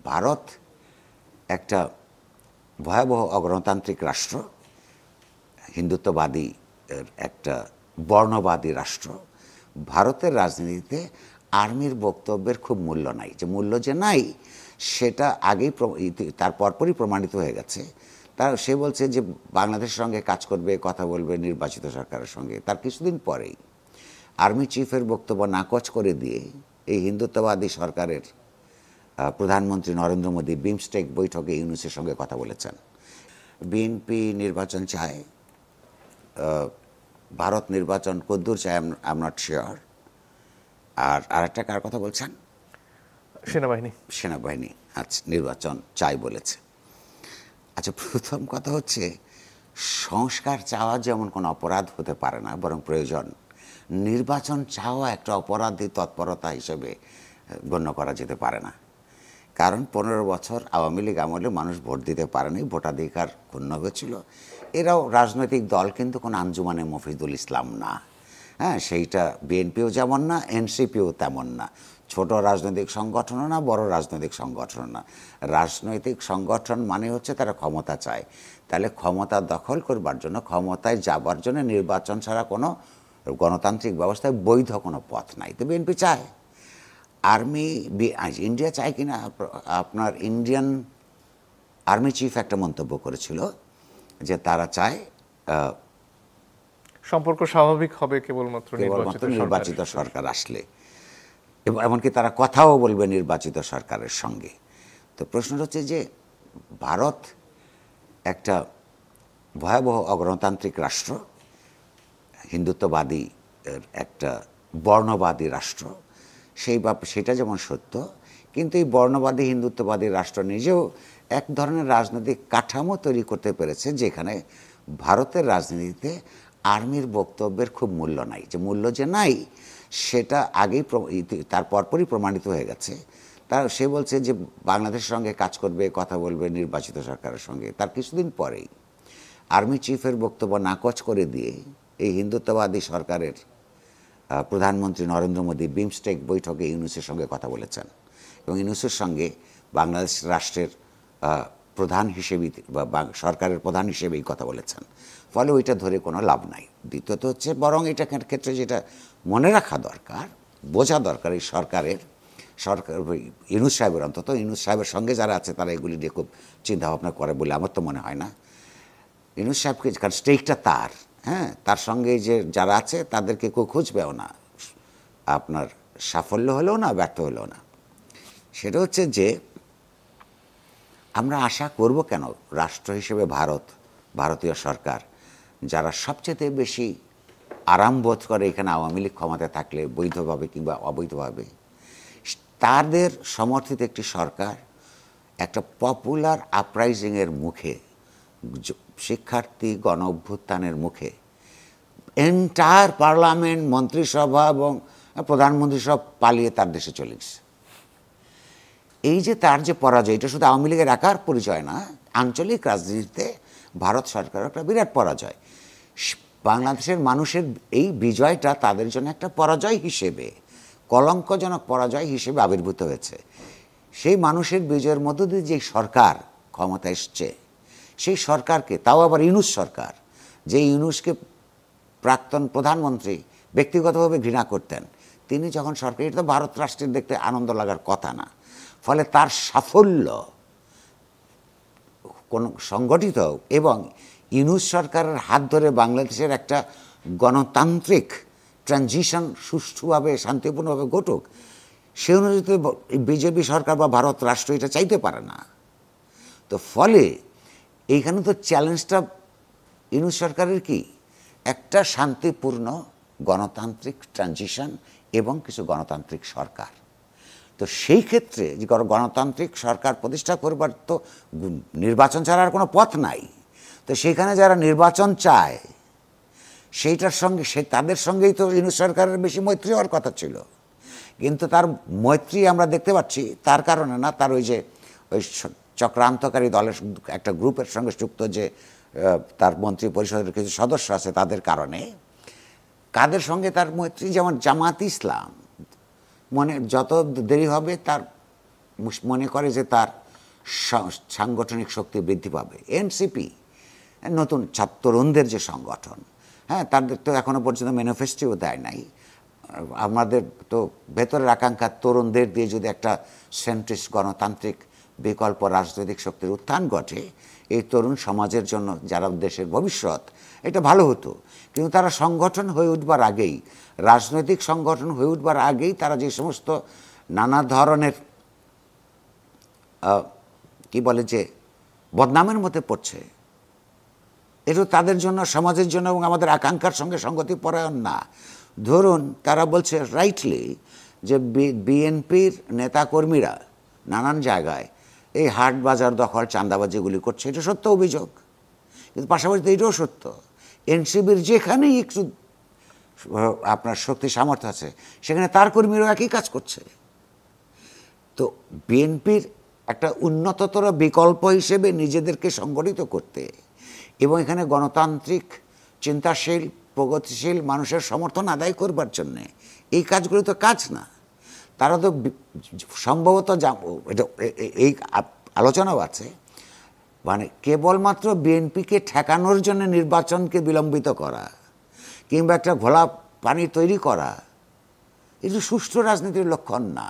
ভারত একটা ভয়াবহ অগণতান্ত্রিক রাষ্ট্র, হিন্দুত্ববাদী একটা বর্ণবাদী রাষ্ট্র। ভারতের রাজনীতিতে আর্মির বক্তব্যের খুব মূল্য নাই। যে মূল্য যে নাই সেটা আগেই তার পরপরই প্রমাণিত হয়ে গেছে। সে বলছে যে বাংলাদেশের সঙ্গে কাজ করবে, কথা বলবে নির্বাচিত সরকারের সঙ্গে। তার কিছুদিন পরেই আর্মি চিফের বক্তব্য নাকচ করে দিয়ে এই হিন্দুত্ববাদী সরকারের প্রধানমন্ত্রী নরেন্দ্র মোদী বিমস্টেক বৈঠকে ইউনূসের সঙ্গে কথা বলেছেন। বিএনপি নির্বাচন চায়, ভারত নির্বাচন কদ্দূর চায় আই এম নট শিওর। আর আরেকটা কার কথা বলছেন? সেনাবাহিনী আচ্ছা নির্বাচন চাই বলেছে। আচ্ছা, প্রথম কথা হচ্ছে সংস্কার চাওয়া যেমন কোনো অপরাধ হতে পারে না, বরং প্রয়োজন। নির্বাচন চাওয়া একটা অপরাধী তৎপরতা হিসেবে গণ্য করা যেতে পারে না। কারণ 15 বছর আওয়ামী লীগ আমলে মানুষ ভোট দিতে পারেনি, ভোটাধিকার ক্ষুণ্ণ হয়েছিল। এরাও রাজনৈতিক দল, কিন্তু কোনো আঞ্জুমানে মফিজুল ইসলাম না। হ্যাঁ, সেইটা বিএনপিও যেমন না, এনসিপিও তেমন না। ছোট রাজনৈতিক সংগঠনও না, বড় রাজনৈতিক সংগঠনও না। রাজনৈতিক সংগঠন মানে হচ্ছে তারা ক্ষমতা চায়। তাহলে ক্ষমতা দখল করবার জন্য, ক্ষমতায় যাবার জন্য নির্বাচন ছাড়া কোনো গণতান্ত্রিক ব্যবস্থায় বৈধ কোনো পথ নাই। তো বিএনপি চায়। আর্মি ইন্ডিয়া চায় কিনা, আপনার ইন্ডিয়ান আর্মি চিফ একটা মন্তব্য করেছিল যে তারা চায় সম্পর্ক স্বাভাবিক হবে কেবলমাত্র নির্বাচিত সরকার আসলে, এবং এমনকি তারা কথাও বলবে নির্বাচিত সরকারের সঙ্গে। তো প্রশ্নটা হচ্ছে যে ভারত একটা ভয়াবহ অগণতান্ত্রিক রাষ্ট্র, হিন্দুত্ববাদী একটা বর্ণবাদী রাষ্ট্র। সেটা যেমন সত্য, কিন্তু এই বর্ণবাদী হিন্দুত্ববাদী রাষ্ট্র নিজেও এক ধরনের রাজনৈতিক কাঠামো তৈরি করতে পেরেছে যেখানে ভারতের রাজনীতিতে আর্মির বক্তব্যের খুব মূল্য নাই। যে মূল্য যে নাই সেটা আগেই তার পরপরই প্রমাণিত হয়ে গেছে। সে বলছে যে বাংলাদেশের সঙ্গে কাজ করবে, কথা বলবে নির্বাচিত সরকারের সঙ্গে। তার কিছুদিন পরেই আর্মি চিফের বক্তব্য নাকচ করে দিয়ে এই হিন্দুত্ববাদী সরকারের প্রধানমন্ত্রী নরেন্দ্র মোদী বিমস্টেক বৈঠকে ইউনূসের সঙ্গে কথা বলেছেন, এবং ইউনূসের সঙ্গে বাংলাদেশ রাষ্ট্রের প্রধান হিসেবে বা সরকারের প্রধান হিসেবেই কথা বলেছেন। ফলে ওইটা ধরে কোনো লাভ নাই। দ্বিতীয়ত হচ্ছে, বরং এটা ক্ষেত্রে যেটা মনে রাখা দরকার, বোঝা দরকার, এই সরকার ইউনূস সাহেবের, অন্তত ইউনূস সাহেবের সঙ্গে যারা আছে তারা এগুলি নিয়ে খুব চিন্তাভাবনা করে বলে আমার তো মনে হয় না। ইউনূস সাহেবকে, কারণ স্টেকটা তার, হ্যাঁ, তার সঙ্গে যে যারা আছে তাদেরকে কেউ খুঁজবেও না, আপনার সাফল্য হলেও না, ব্যর্থ হলেও না। সেটা হচ্ছে যে আমরা আশা করব কেন রাষ্ট্র হিসেবে ভারতীয় সরকার, যারা সবচেয়ে বেশি আরাম বোধ করে এখানে আওয়ামী লীগ ক্ষমতায় থাকলে, বৈধভাবে কিংবা অবৈধভাবে, তাদের সমর্থিত একটি সরকার একটা পপুলার আপরাইজিংয়ের মুখে, শিক্ষার্থী গণ অভ্যুত্থানের মুখে এন্টায়ার পার্লামেন্ট, মন্ত্রিসভা এবং প্রধানমন্ত্রী সব পালিয়ে তার দেশে চলে গেছে। এই যে তার যে পরাজয়, এটা শুধু আওয়ামী লীগের একার পরিচয় না, আঞ্চলিক রাজনীতিতে ভারত সরকারের একটা বিরাট পরাজয়। বাংলাদেশের মানুষের এই বিজয়টা তাদের জন্য একটা পরাজয় হিসেবে, কলঙ্কজনক পরাজয় হিসেবে আবির্ভূত হয়েছে। সেই মানুষের বিজয়ের মধ্য দিয়ে যে সরকার ক্ষমতা এসছে, সেই সরকারকে, তাও আবার ইউনূস সরকার, যে ইউনূসকে প্রাক্তন প্রধানমন্ত্রী ব্যক্তিগতভাবে ঘৃণা করতেন, তিনি যখন সরকার, এটা তো ভারত রাষ্ট্রের দেখতে আনন্দ লাগার কথা না। ফলে তার সাফল্য কোন সংগঠিত এবং ইউনূস সরকারের হাত ধরে বাংলাদেশের একটা গণতান্ত্রিক ট্রানজিশন সুষ্ঠুভাবে, শান্তিপূর্ণভাবে ঘটুক, সে অনুযায়ী বিজেপি সরকার বা ভারত রাষ্ট্র এটা চাইতে পারে না। তো ফলে এইখানে তো চ্যালেঞ্জটা ইউনূস সরকারের কি, একটা শান্তিপূর্ণ গণতান্ত্রিক ট্রানজিশন এবং কিছু গণতান্ত্রিক সরকার। তো সেই ক্ষেত্রে যে গণতান্ত্রিক সরকার প্রতিষ্ঠা করবার তো নির্বাচন ছাড়া আর কোনো পথ নাই। তো সেইখানে যারা নির্বাচন চায় সেইটার সঙ্গে, তাদের সঙ্গেই তো ইউনূস সরকারের বেশি মৈত্রী হওয়ার কথা ছিল। কিন্তু তার মৈত্রী আমরা দেখতে পাচ্ছি তার কারণে না, তার ওই চক্রান্তকারী দলের একটা গ্রুপের সঙ্গে যুক্ত যে তার মন্ত্রী পরিষদের কিছু সদস্য আছে তাদের কারণে। কাদের সঙ্গে তার মৈত্রী? যেমন জামাত ইসলাম, মনে যত দেরি হবে তার মনে করে যে তার সাংগঠনিক শক্তি বৃদ্ধি পাবে। এনসিপি নতুন তরুণদের যে সংগঠন, হ্যাঁ, তাদের তো এখনো পর্যন্ত ম্যানিফেস্টোও দেয় নাই। আমাদের তো ভেতরের আকাঙ্ক্ষা তরুণদের দিয়ে যদি একটা সেন্ট্রিস্ট গণতান্ত্রিক বিকল্প রাজনৈতিক শক্তির উত্থান ঘটে, এই তরুণ সমাজের জন্য যারা দেশের ভবিষ্যৎ, এটা ভালো হতো। কিন্তু তারা সংগঠন হয়ে উঠবার আগেই, রাজনৈতিক সংগঠন হয়ে উঠবার আগেই তারা যে সমস্ত নানা ধরনের কি বলে যে বদনামের মধ্যে পড়ছে, এটা তাদের জন্য, সমাজের জন্য এবং আমাদের আকাঙ্ক্ষার সঙ্গে সঙ্গতি পরায়ণ না। ধরুন তারা বলছে রাইটলি যে বিএনপির নেতাকর্মীরা নানান জায়গায় এই হাট বাজার দখল, চাঁদাবাজিগুলি করছে, এটা সত্য অভিযোগ। কিন্তু পাশাপাশি এটাও সত্য, এনসিপির যেখানেই একটু আপনার শক্তি সামর্থ্য আছে সেখানে তার কর্মীরাও একই কাজ করছে। তো বিএনপির একটা উন্নততর বিকল্প হিসেবে নিজেদেরকে সংগঠিত করতে এবং এখানে গণতান্ত্রিক চিন্তাশীল প্রগতিশীল মানুষের সমর্থন আদায় করবার জন্যে এই কাজগুলো তো কাজ না। তারা তো সম্ভবত এটা এই আলোচনাও আছে, মানে কেবলমাত্র বিএনপিকে ঠেকানোর জন্য নির্বাচনকে বিলম্বিত করা কিংবা একটা ঘোলা পানি তৈরি করা, এটা সুষ্ঠু রাজনীতির লক্ষণ না।